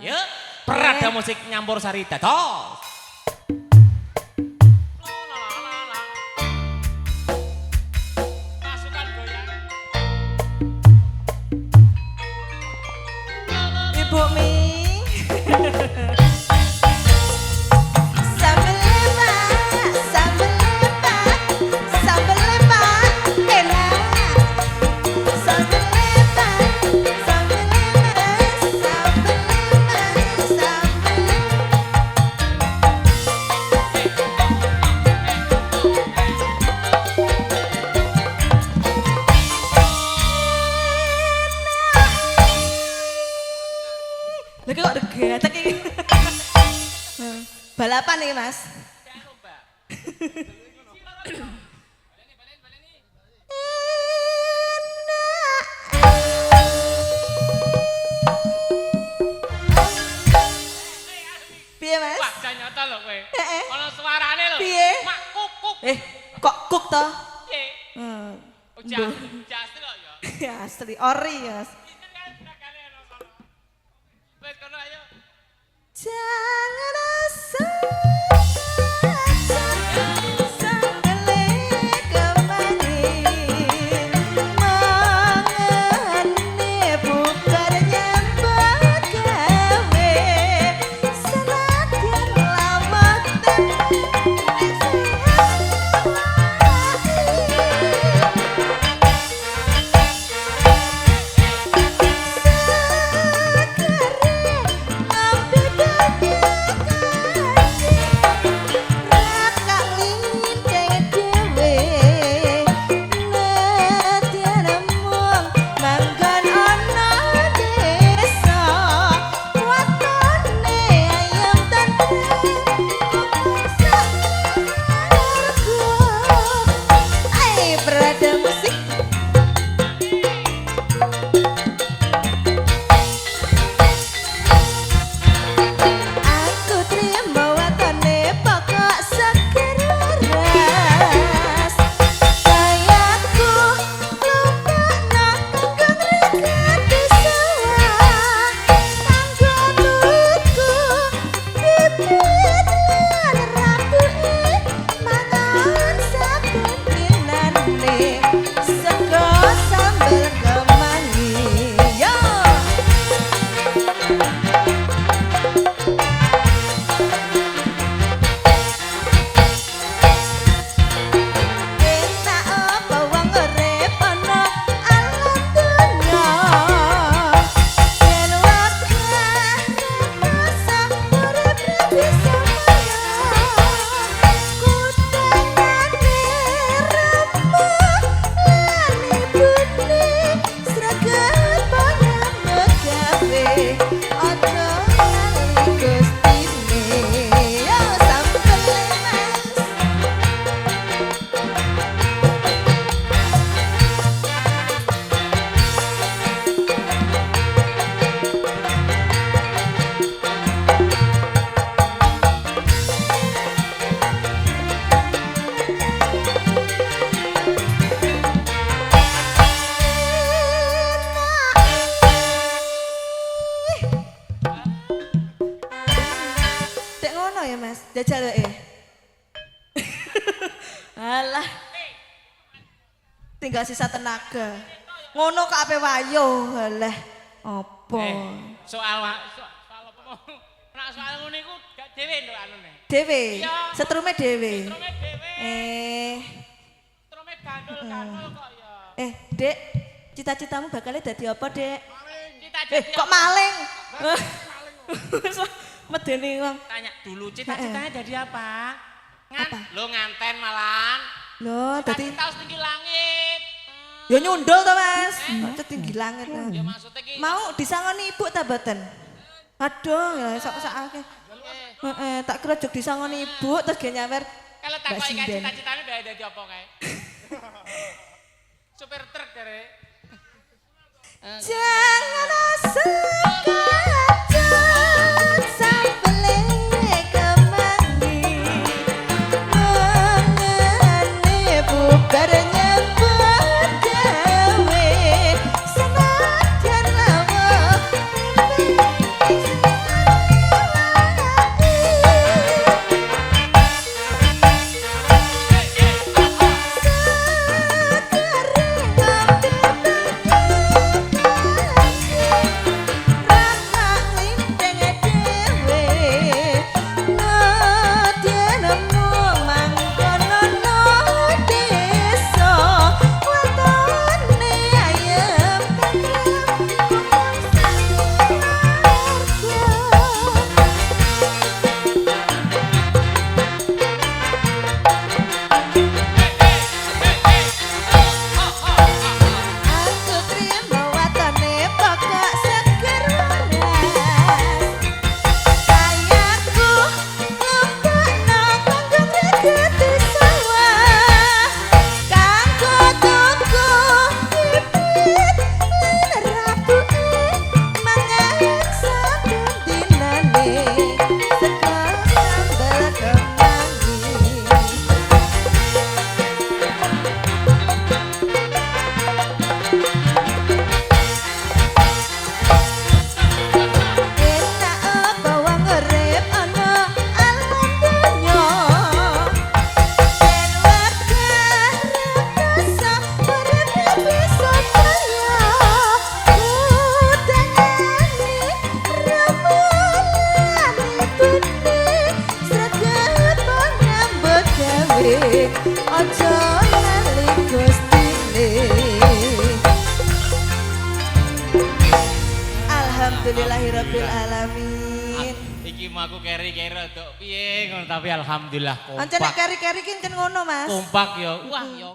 Yuk, Perada musik nyampur sari dados. Pasukan goyang. Ibu Mi. Lagi kok regetek iki. Balapan nih Mas. Piye Mas? Wah, jan nyata lho kowe. Heeh. Ana suarane lho. Piye? Mak kuk kuk. Kok kuk to? Piye? Mbah. Jas lho ya. Ya asli ori ya Mas. Wes kono ayo. Jangan asal jajal Alah. Tinggal sisa tenaga. Ngono kok ape wayo, alah. Apa? Soal apa mau? Nek soal ngono iku gak dhewe nduk anune. Dhewe. Setrume dhewe. Setrume dhewe. Setrume gandul-gandul kok ya. Dek, cita-citamu bakalnya dadi apa, Dek? Cita-cita. Kok maling? Medeni wong. Tanya dulu cita-citanya jadi apa? Apa? Lo nganten malan. Loh, dadi Cita-cita setinggi langit. ya nyundul to, Mas. Setinggi langit. Ya maksudnya ki Mau disangoni ibu ta mboten? Aduh, ya sak-sakake. Tak kira jog disangoni ibu terus ge nyawer. kalau tak kok iki cita-citane udah dadi apa kae? Supir truk dere. Jangan sekajat sambele kemangi mengene bubar nyebut gawe senadyan lawa Alhamdulillahirabbil alamin. Iki mah aku keri-keri rada piye ngono tapi alhamdulillah kompak. Ancen nek keri-keri ki encen ngono, Mas. Kompak yo. Wah yo